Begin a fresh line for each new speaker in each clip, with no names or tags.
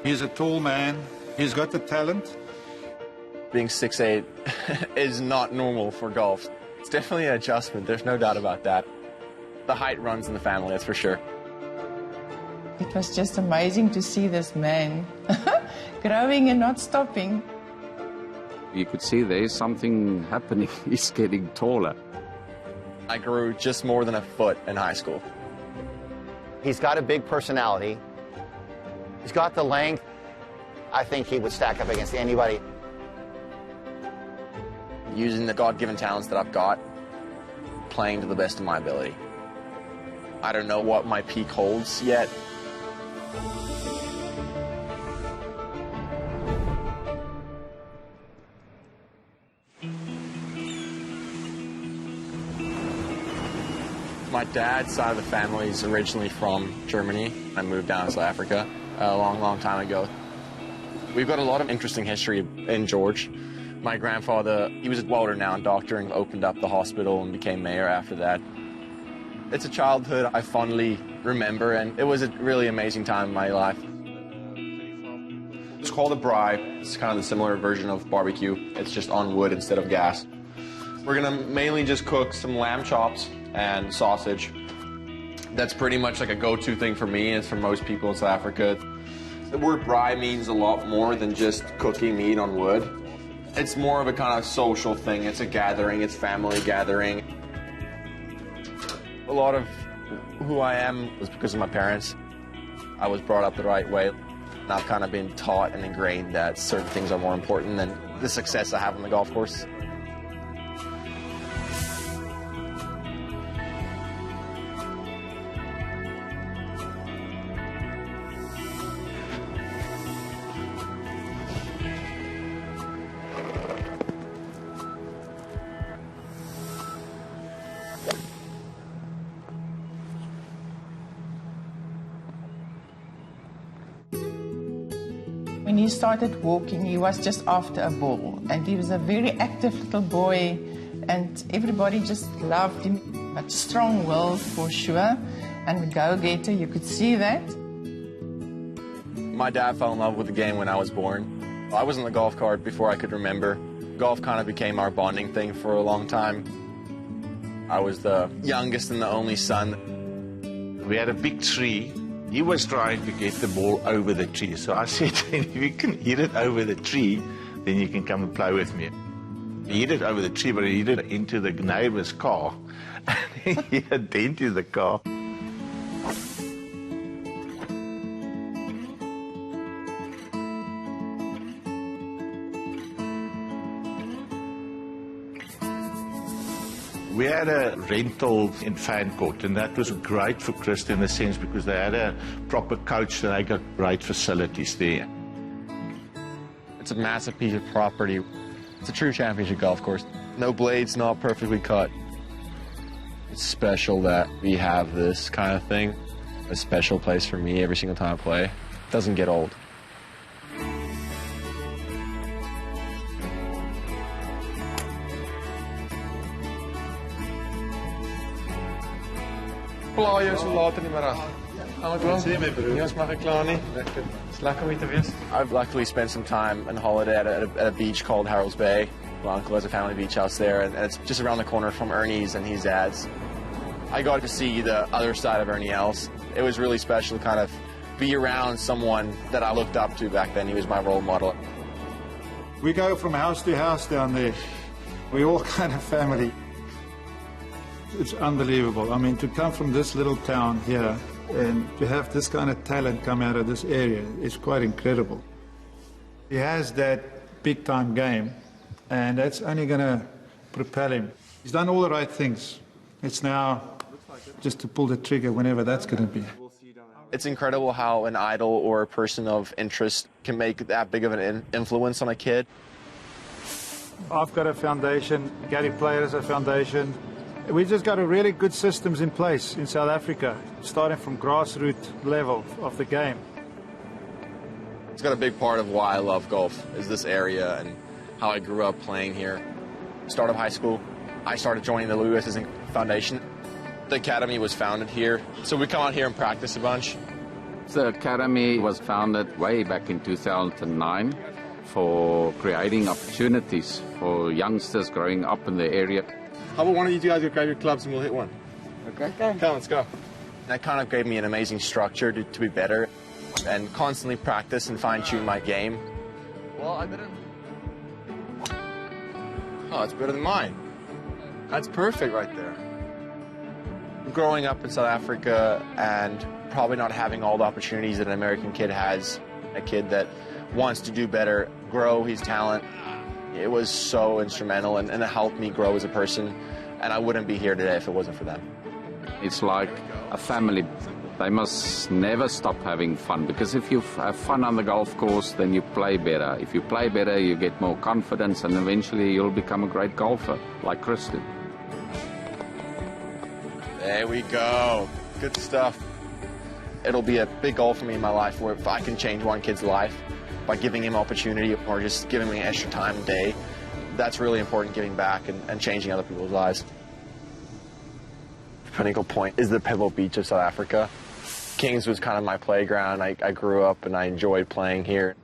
He's a tall man. He's got the talent.
Being 6'8" is not normal for golf. It's definitely an adjustment, there's no doubt about that. The height runs in the family, that's for sure.
It was just amazing to see this man growing and not stopping.
You could see there's something happening. He's getting taller.
I grew just more than a foot in high school.
He's got a big personality. He's got the length. I think he would stack up against anybody.
Using the God-given talents that I've got, playing to the best of my ability. I don't know what my peak holds yet. My dad's side of the family is originally from Germany. I moved down to South Africa a long, long time ago. We've got a lot of interesting history in George. My grandfather, he was a well-renowned doctor and opened up the hospital and became mayor after that. It's a childhood I fondly remember, and it was a really amazing time in my life. It's called a braai. It's kind of the similar version of barbecue. It's just on wood instead of gas. We're gonna mainly just cook some lamb chops and sausage. That's pretty much like a go-to thing for me, and it's for most people in South Africa. The word braai means a lot more than just cooking meat on wood. It's more of a kind of social thing. It's a gathering, it's family gathering. A lot of who I am was because of my parents. I was brought up the right way. And I've kind of been taught and ingrained that certain things are more important than the success I have on the golf course.
When he started walking, he was just after a ball, and he was a very active little boy, and everybody just loved him. But strong-willed for sure, and a go-getter, you could see that.
My dad fell in love with the game when I was born. I was on the golf cart before I could remember. Golf kind of became our bonding thing for a long time. I was the youngest and the only son.
We had a big tree. He was trying to get the ball over the tree. So I said to him, if you can hit it over the tree, then you can come and play with me. He hit it over the tree, but he hit it into the neighbor's car. And he had dent in the car. We had a rental in Fancourt, and that was great for Christo in the sense because they had a proper coach and they got great facilities there.
It's a massive piece of property. It's a true championship golf course. No blades, not perfectly cut. It's special that we have this kind of thing. A special place for me every single time I play. It doesn't get old. Plaai jou so laat in die middag. Mag ek klaar nie? It's lekker om hier te wees. I've luckily spent some time on holiday at a beach called Harold's Bay. My uncle has a family beach house there, and it's just around the corner from Ernie's and his dad's. I got to see the other side of Ernie Els. It was really special to kind of be around someone that I looked up to back then. He was my role model.
We go from house to house down there. We all kind of family. It's unbelievable. I mean, to come from this little town here and to have this kind of talent come out of this area is quite incredible. He has that big-time game, and that's only going to propel him. He's done all the right things. It's now just to pull the trigger whenever that's going to be.
It's incredible how an idol or a person of interest can make that big of an influence on a kid.
I've got a foundation. Gary Player has a foundation. We've just got a really good systems in place in South Africa, starting from grassroots level of the game.
It's got a big part of why I love golf, is this area and how I grew up playing here. Start of high school, I started joining the Louis57 Foundation. The academy was founded here, so we come out here and practice a bunch.
The academy was founded way back in 2009 for creating opportunities for youngsters growing up in the area.
How about one of you guys go grab your clubs and we'll hit one? Okay. Come on, let's go. That kind of gave me an amazing structure to be better and constantly practice and fine-tune my game. Well, I didn't... Oh, it's better than mine. That's perfect right there. Growing up in South Africa and probably not having all the opportunities that an American kid has, a kid that wants to do better, grow his talent, it was so instrumental and it helped me grow as a person, and I wouldn't be here today if it wasn't for them.
It's like a family. They must never stop having fun, because if you have fun on the golf course, then you play better. If you play better, you get more confidence, and eventually you'll become a great golfer, like Christo.
There we go. Good stuff. It'll be a big goal for me in my life where if I can change one kid's life by giving him opportunity or just giving him extra time a day, that's really important, giving back and changing other people's lives. Pinnacle Point is the Pebble Beach of South Africa. Kings was kind of my playground. I grew up and I enjoyed playing here.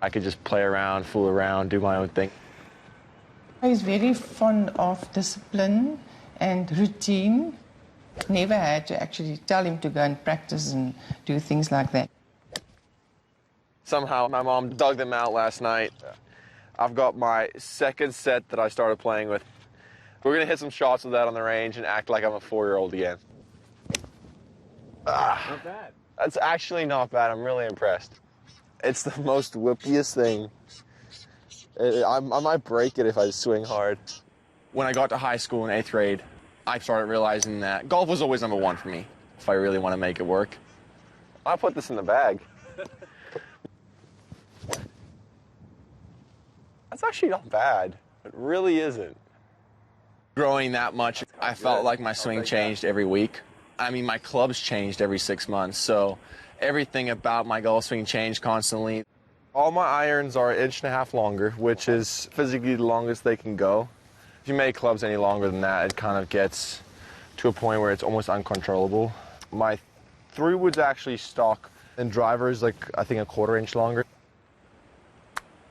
I could just play around, fool around, do my own thing.
He's very fond of discipline and routine. Never had to actually tell him to go and practice and do things like that.
Somehow my mom dug them out last night. I've got my second set that I started playing with. We're going to hit some shots with that on the range and act like I'm a 4-year-old again. Not bad. That's actually not bad. I'm really impressed. It's the most whippiest thing. I might break it if I swing hard. When I got to high school in 8th grade, I started realizing that golf was always #1 for me if I really want to make it work. I'll put this in the bag. That's actually not bad. It really isn't. Growing that much, I felt like my swing changed every week. I mean, my clubs changed every 6 months, so everything about my golf swing changed constantly. All my irons are 1.5 inches longer, which is physically the longest they can go. If you make clubs any longer than that, it kind of gets to a point where it's almost uncontrollable. My 3-wood's actually stock, and driver's like, I think, 1/4 inch longer.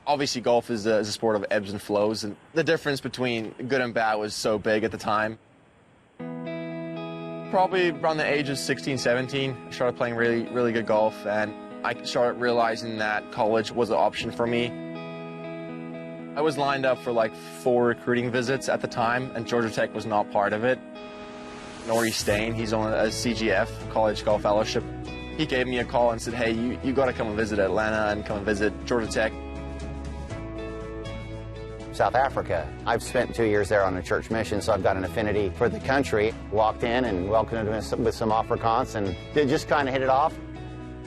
Obviously, golf is a sport of ebbs and flows, and the difference between good and bad was so big at the time. Probably around the age of 16, 17, I started playing really good golf, and I started realizing that college was an option for me. I was lined up for like 4 recruiting visits at the time, and Georgia Tech was not part of it. Nori Stain, he's on a CGF, College Golf Fellowship. He gave me a call and said, hey, you got to come and visit Atlanta and come and visit Georgia Tech.
South Africa. I've spent 2 years there on a church mission, so I've got an affinity for the country. Walked in and welcomed him with some Afrikaans, and they just kind of hit it off.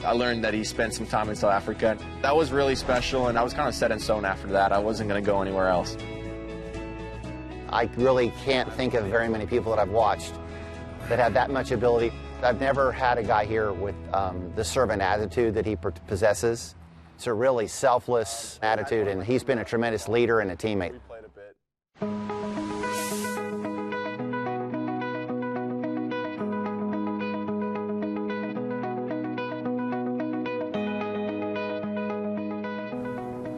I learned that he spent some time in South Africa. That was really special, and I was kind of set in stone after that. I wasn't going to go anywhere else.
I really can't think of very many people that I've watched that have that much ability. I've never had a guy here with the servant attitude that he possesses. It's a really selfless attitude, and he's been a tremendous leader and a teammate.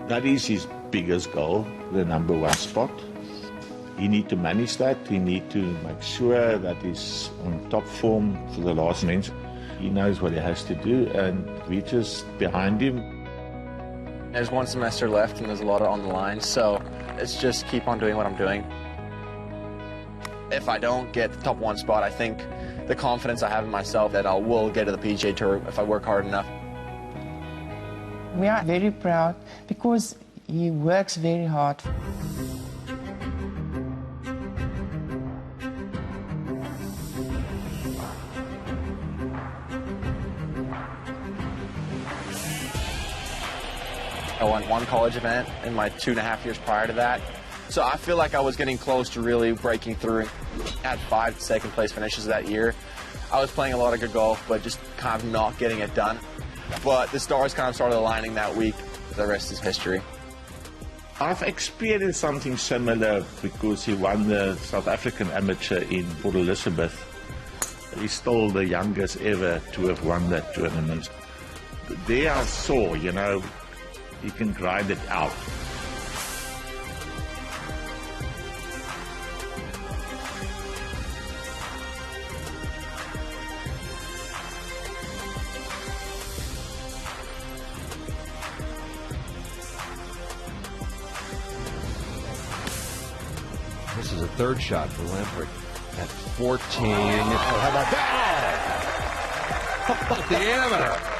That is his biggest goal, the #1 spot. He needs to manage that. He needs to make sure that he's on top form for the last minute. He knows what he has to do, and we're just behind him.
There's 1 semester left, and there's a lot on the line, so it's just keep on doing what I'm doing. If I don't get the top 1 spot, I think the confidence I have in myself that I will get to the PGA Tour if I work hard enough.
We are very proud because he works very hard.
I won 1 college event in my 2.5 years prior to that. So I feel like I was getting close to really breaking through. I had 5 second-place finishes that year. I was playing a lot of good golf, but just kind of not getting it done. But the stars kind of started aligning that week. The rest is history.
I've experienced something similar because he won the South African Amateur in Port Elizabeth He's still the youngest ever to have won that tournament. There I saw, you know, he can grind it out.
This is a third shot for Lamprecht at 14. How about that? How about the amateur?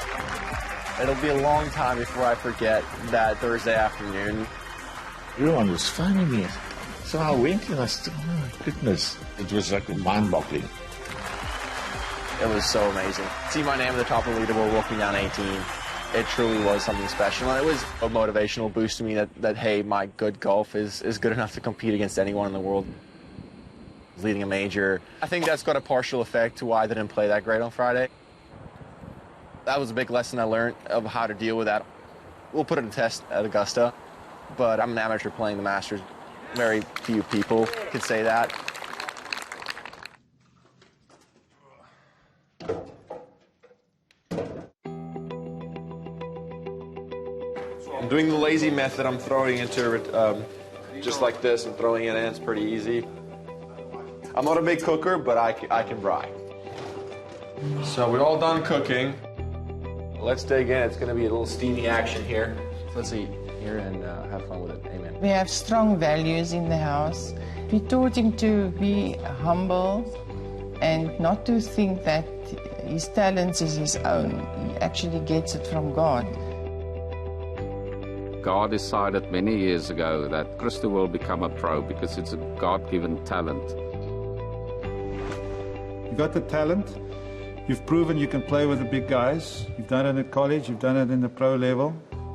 It'll be a long time before I forget that Thursday afternoon.
Everyone was phoning me. So I went and I said, oh my goodness. It was like mind-boggling.
It was so amazing. See my name at the top of the leaderboard walking down 18. It truly was something special. And it was a motivational boost to me that hey, my good golf is good enough to compete against anyone in the world. Leading a major. I think that's got a partial effect to why I didn't play that great on Friday. That was a big lesson I learned of how to deal with that. We'll put it to test at Augusta, but I'm an amateur playing the Masters. Very few people could say that. I'm doing the lazy method. I'm throwing into it just like this and throwing it in. It's pretty easy. I'm not a big cooker, but I can fry. So we're all done cooking. Let's dig in. It's going to be a little steamy action here. Let's eat here and have fun with it. Amen.
We have strong values in the house. We taught him to be humble and not to think that his talents is his own. He actually gets it from God.
God decided many years ago that Christo will become a pro because it's a God-given talent.
You got the talent. You've proven you can play with the big guys. You've done it at college. You've done it in the pro level.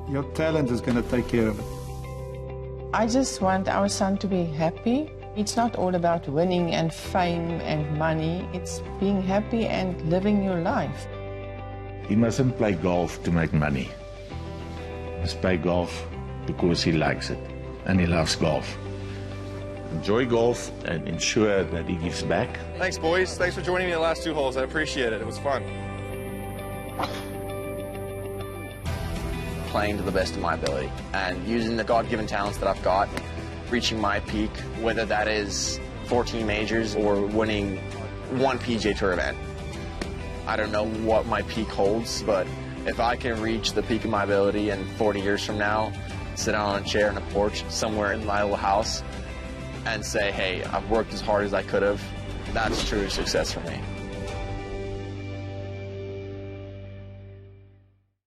Your talent is going to take care of it.
I just want our son to be happy. It's not all about winning and fame and money. It's being happy and living your life.
He mustn't play golf to make money. He must play golf because he likes it and he loves golf. Enjoy golf and ensure that he gives back.
Thanks, boys. Thanks for joining me in the last 2 holes. I appreciate it. It was fun. Playing to the best of my ability and using the God-given talents that I've got, reaching my peak, whether that is 14 majors or winning 1 PGA Tour event. I don't know what my peak holds, but if I can reach the peak of my ability and 40 years from now, sit down on a chair in a porch somewhere in my little house and say, hey, I've worked as hard as I could have, that's true success for me.